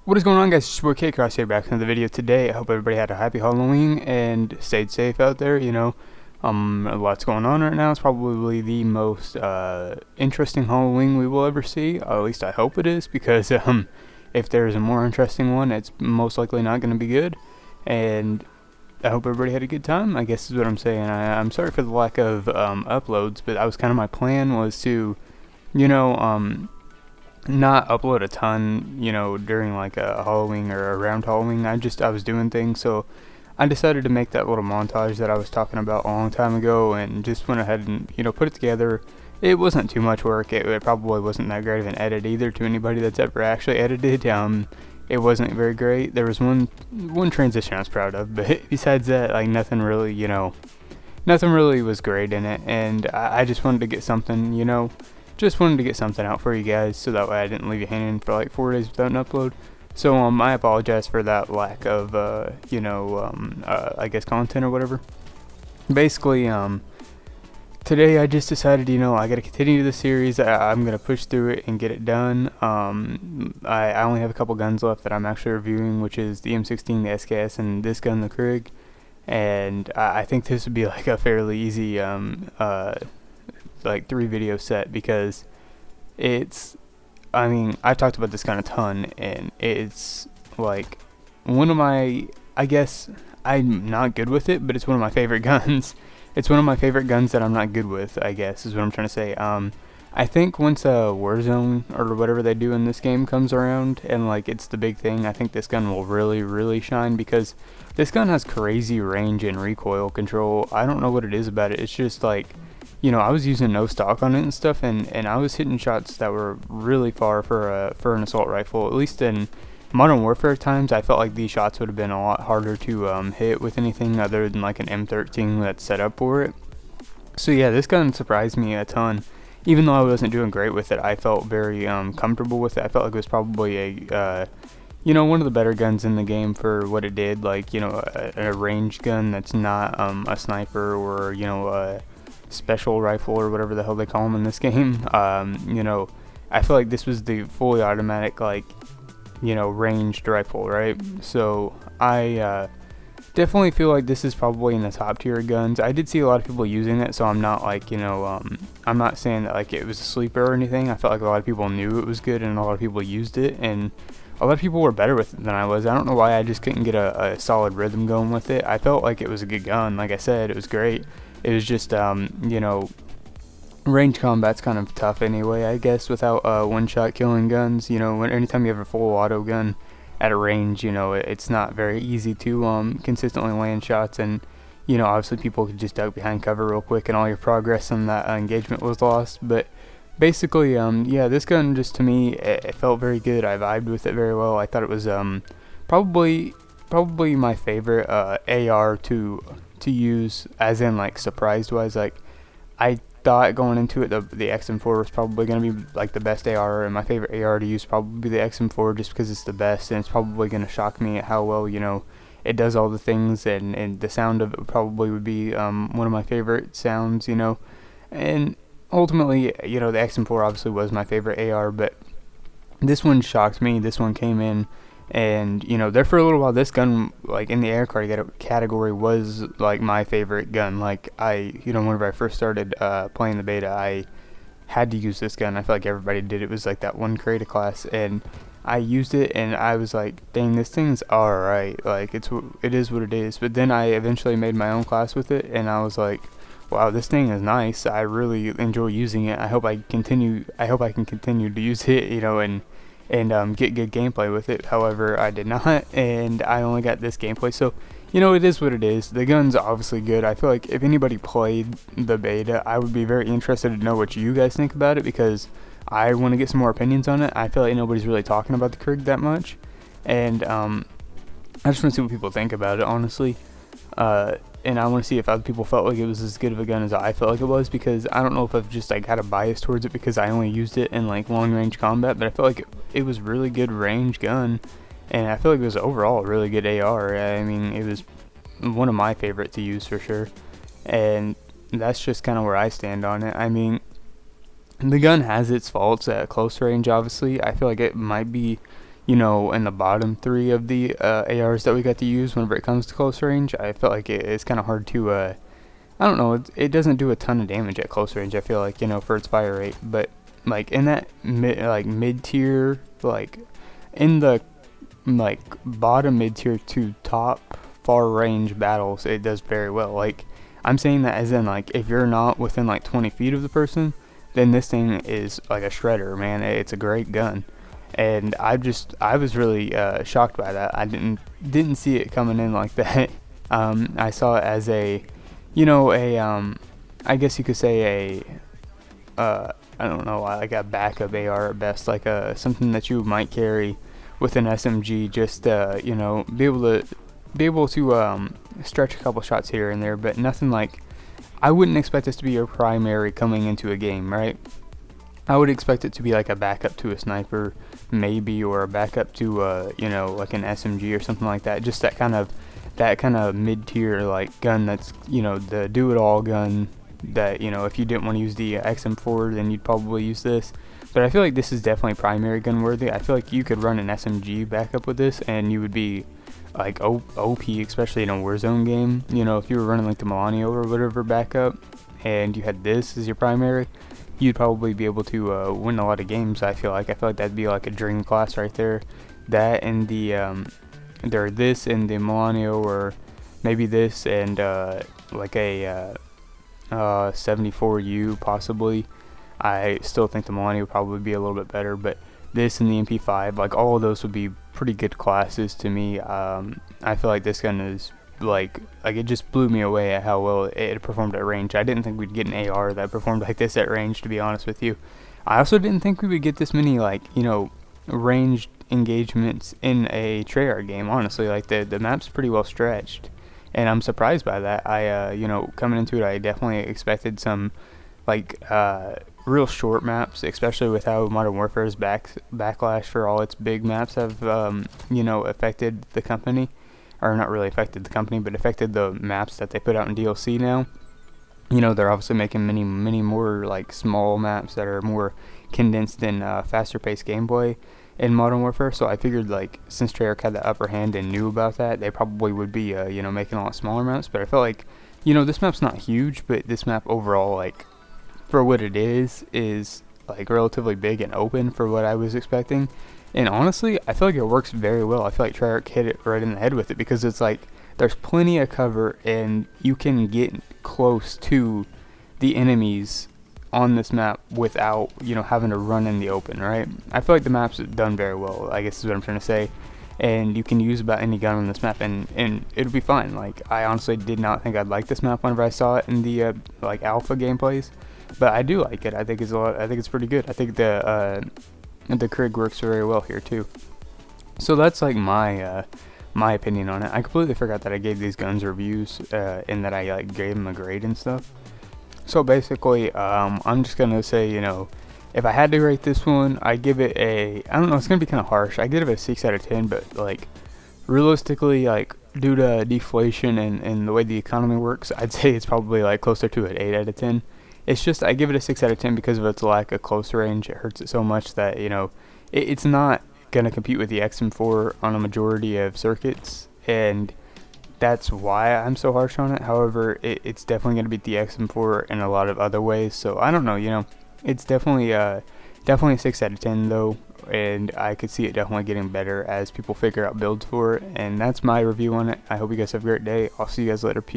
What is going on, guys? It's your boy K-Cross here, back in the video today. I hope everybody had a happy Halloween and stayed safe out there. A lot's going on right now. It's probably the most interesting Halloween we will ever see. At least I hope it is, because if there's a more interesting one, it's most likely not going to be good. And I hope everybody had a good time, I guess is what I'm saying. I'm sorry for the lack of uploads, but that was kind of my plan, was to, you know, not upload a ton, during like a Halloween or around Halloween. I was doing things, so I decided to make that little montage that I was talking about a long time ago, and just went ahead and put it together. It wasn't too much work. It probably wasn't that great of an edit either, to anybody that's ever actually edited. It wasn't very great. There was one transition I was proud of, but besides that, like, nothing really was great in it, and I just wanted to get something, just wanted to get something out for you guys, so that way I didn't leave you hanging for like 4 days without an upload. So I apologize for that lack of I guess content or whatever. Basically, today I just decided, I gotta continue the series. I'm gonna push through it and get it done. I only have a couple guns left that I'm actually reviewing, which is the M16, the SKS, and this gun, the Krig. And I think this would be like a fairly easy like 3 video set, because I've talked about this gun a ton, and it's like one of my, I guess I'm not good with it, but it's one of my favorite guns. It's one of my favorite guns that I'm not good with, I guess is what I'm trying to say. I think once Warzone or whatever they do in this game comes around, and like it's the big thing, I think this gun will really shine, because this gun has crazy range and recoil control. I don't know what it is about it. It's just like, I was using no stock on it and stuff, and I was hitting shots that were really far for an assault rifle. At least in Modern Warfare times, I felt like these shots would have been a lot harder to hit with anything other than like an M13 that's set up for it. So yeah, this gun surprised me a ton. Even though I wasn't doing great with it, I felt very comfortable with it. I felt like it was probably a one of the better guns in the game for what it did. Like, a range gun that's not a sniper, or a special rifle, or whatever the hell they call them in this game. I feel like this was the fully automatic, like, ranged rifle, right? So I definitely feel like this is probably in the top tier of guns. I did see a lot of people using it, so I'm not like, I'm not saying that like it was a sleeper or anything. I felt like a lot of people knew it was good, and a lot of people used it, and a lot of people were better with it than I was. I don't know why, I just couldn't get a solid rhythm going with it. I felt like it was a good gun. Like I said, it was great. It was just, range combat's kind of tough anyway, I guess, without one-shot killing guns. Anytime you have a full auto gun at a range, it's not very easy to consistently land shots, and obviously people could just duck behind cover real quick, and all your progress in that engagement was lost. But basically, yeah, this gun, just to me, it felt very good. I vibed with it very well. I thought it was probably my favorite AR to use, as in like surprised wise. Like, I thought going into it, the XM4 was probably going to be like the best AR, and my favorite AR to use probably be the XM4, just because it's the best, and it's probably going to shock me at how well it does all the things, and the sound of it probably would be one of my favorite sounds, and ultimately, the XM4 obviously was my favorite AR, but this one shocked me. This one came in, and there for a little while, this gun, like in the air category, was like my favorite gun. Like, whenever I first started playing the beta, I had to use this gun. I feel like everybody did. It was like that one creative class, and I used it, and I was like, dang, this thing's alright. Like, it is what it is. But then I eventually made my own class with it, and I was like, wow, this thing is nice. I really enjoy using it. I hope I can continue to use it, and get good gameplay with it. However, I did not, and I only got this gameplay. So, it is what it is. The gun's obviously good. I feel like if anybody played the beta, I would be very interested to know what you guys think about it, because I want to get some more opinions on it. I feel like nobody's really talking about the Krig that much, and I just want to see what people think about it, honestly. And I want to see if other people felt like it was as good of a gun as I felt like it was, because I don't know if I've just like had a bias towards it because I only used it in like long range combat, but I felt like it was really good range gun, and I feel like it was overall a really good AR. I mean, it was one of my favorite to use for sure, and that's just kind of where I stand on it. I mean, the gun has its faults at close range, obviously. I feel like it might be in the bottom three of the ARs that we got to use whenever it comes to close range. I felt like it's kind of hard to, I don't know, it doesn't do a ton of damage at close range, I feel like, for its fire rate. But, like, in that mid-tier, like, in the, like, bottom mid-tier to top far range battles, it does very well. Like, I'm saying that as in, like, if you're not within, like, 20 feet of the person, then this thing is, like, a shredder, man. It's a great gun. And I was really shocked by that. I didn't see it coming in like that. I saw it as a, I guess you could say I don't know, like a backup AR at best, like something that you might carry with an SMG, just be able to stretch a couple shots here and there, but nothing like. I wouldn't expect this to be your primary coming into a game, right? I would expect it to be like a backup to a sniper, maybe, or a backup to like an SMG or something like that. Just that kind of mid-tier like gun that's the do-it-all gun that if you didn't want to use the XM4, then you'd probably use this. But I feel like this is definitely primary gun worthy. I feel like you could run an SMG backup with this, and you would be like OP, especially in a Warzone game. If you were running like the Milano or whatever backup, and you had this as your primary, you'd probably be able to win a lot of games. I feel like that'd be like a dream class right there. That and the this and the Milano, or maybe this and like a 74U possibly. I still think the Milano would probably be a little bit better, but this and the MP5, like all of those would be pretty good classes to me. I feel like this gun is like it just blew me away at how well it performed at range. I didn't think we'd get an AR that performed like this at range, to be honest with you. I also didn't think we would get this many ranged engagements in a Treyarch game. Honestly, like the map's pretty well stretched, and I'm surprised by that. I coming into it, I definitely expected some real short maps, especially with how Modern Warfare's backlash for all its big maps have affected the company. Or not really affected the company, but affected the maps that they put out in DLC now. They're obviously making many more like small maps that are more condensed and faster paced gameplay in Modern Warfare. So I figured, like, since Treyarch had the upper hand and knew about that, they probably would be making a lot smaller maps. But I felt like this map's not huge, but this map overall, like, for what it is like relatively big and open for what I was expecting. And honestly, I feel like it works very well. I feel like Treyarch hit it right in the head with it, because it's like there's plenty of cover and you can get close to the enemies on this map without having to run in the open, right? I feel like the map's done very well, I guess is what I'm trying to say. And you can use about any gun on this map, and it'll be fine. Like, I honestly did not think I'd like this map whenever I saw it in the alpha gameplays, but I do like it. I think it's pretty good. I think the Krig works very well here too. So that's like my opinion on it. I completely forgot that I gave these guns reviews and that I gave them a grade and stuff. So basically, I'm just gonna say, if I had to rate this one, I give it I don't know, it's gonna be kind of harsh. I give it a 6 out of 10, but realistically, due to deflation and the way the economy works, I'd say it's probably closer to an 8 out of 10. It's just I give it a 6 out of 10 because of its lack of close range. It hurts it so much that it's not gonna compete with the XM4 on a majority of circuits, and that's why I'm so harsh on it. However, it's definitely gonna beat the XM4 in a lot of other ways. So I don't know, it's definitely a 6 out of 10 though, and I could see it definitely getting better as people figure out builds for it. And that's my review on it. I hope you guys have a great day. I'll see you guys later. Peace.